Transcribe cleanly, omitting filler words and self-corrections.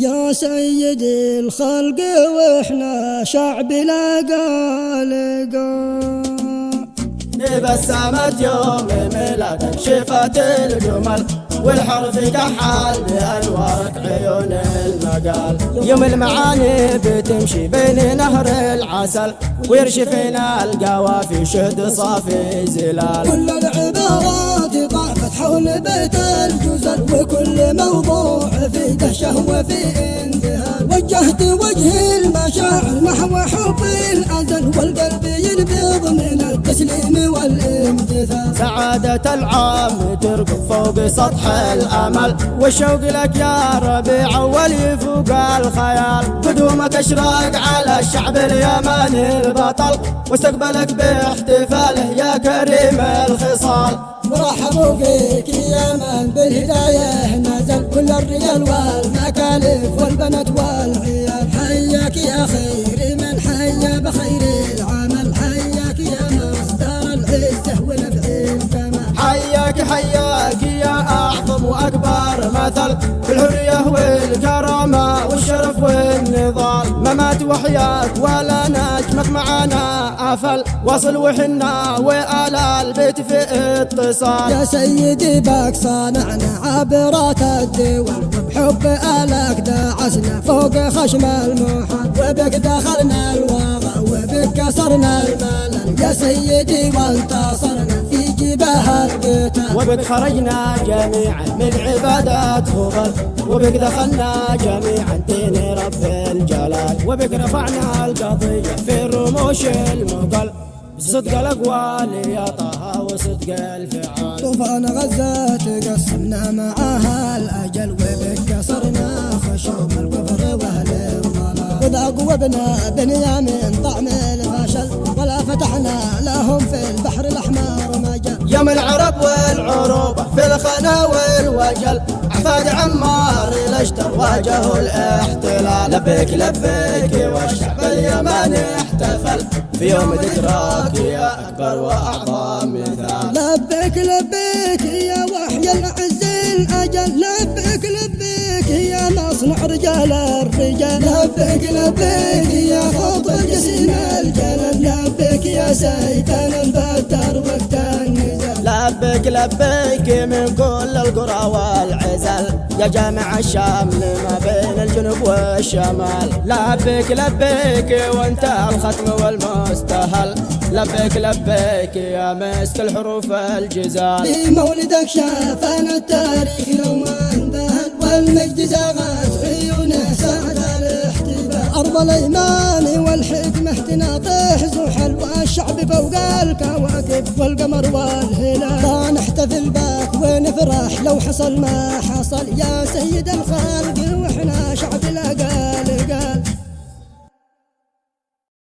يا سيدي الخلق واحنا شعب لقى بسمت يوم ميلادك شفت الجمل والحرف كحل بأنوارك عيون المقال. يوم المعاني بتمشي بين نهر العسل ويرشفنا القوافي شهد صافي زلال. كل العبارات طافت حول بيت الجزل وكل موضوع في دهشة وفي انذهال. وجهت وجه المشاعر نحو حب الأزل والقلب ينبض من التسليم والامتثال. سعادة العام ترقب فوق سطح الأمل والشوق لك يا ربيع أول يفوق الخيال. قدومك أشرق على الشعب اليمني البطل واستقبلك باحتفاله يا كريم الخصال. مرحبوا فيك يا من بالهداية نزل كل الرجال والمكالف والبنات والعيال. حياك يا خير من حيا بخير العمل، حياك يا مصدر العزة ونبع الكمال. حياك يا أعظم وأكبر مثل في الحرية والكرامة والشرف والنضال. ممات وحياك ولا نجمك معنا أفل وصل وحنا وآل البيت في اتصال. يا سيدي بك صانعنا عبرات الدول وبحب آلك دعسنا فوق خشم المحال. وبك دخلنا الوضع وبك كسرنا الملل يا سيدي وانتصرنا في جباه القتال. وبك خرجنا جميعا من عبادات هبل وبك دخلنا جميعا دين رب الجلال. وبك رفعنا القضية في الرموش المقل صدق الأقوال يا طه وصدق الفعال. طوفان غزة تقسمنا معاها الأجل وبك كسرنا خشوم الكفر وأهل الضلال. وذا قوبنا بنيامين طعم الفشل ولا فتحنا لهم في البحر الأحمر مجال. يوم العرب والعروبة في الخنا والوجل أحفاد عمار الأشتر واجهوا الاحتلال. لبيك والشعب اليمني احتفل في يوم ذكراك يا أكبر وأعظم مثال. لبيك يا وحي العز الأجل، لبيك يا مصنع رجال الرجال. لبيك يا خط الجسيم الجلل، لبيك يا سيفان البتر وقت النزال. لبيك من كل القرى والعزل يا جامع الشمل ما بين الجنوب والشمال. لبيك وانت الختم والمستهل. لبيك يا مسك الحروف الجزال. بمولدك شافنا التاريخ يوما ذهل والمجد زاغت عيونه سعد الاحتفال. أرض الإيمان والحكمة تناطح زحل والشعب فوق الكواكب والقمر والهلال. نحتفل بك ونفرح لو حصل ما حصل يا سيد الخير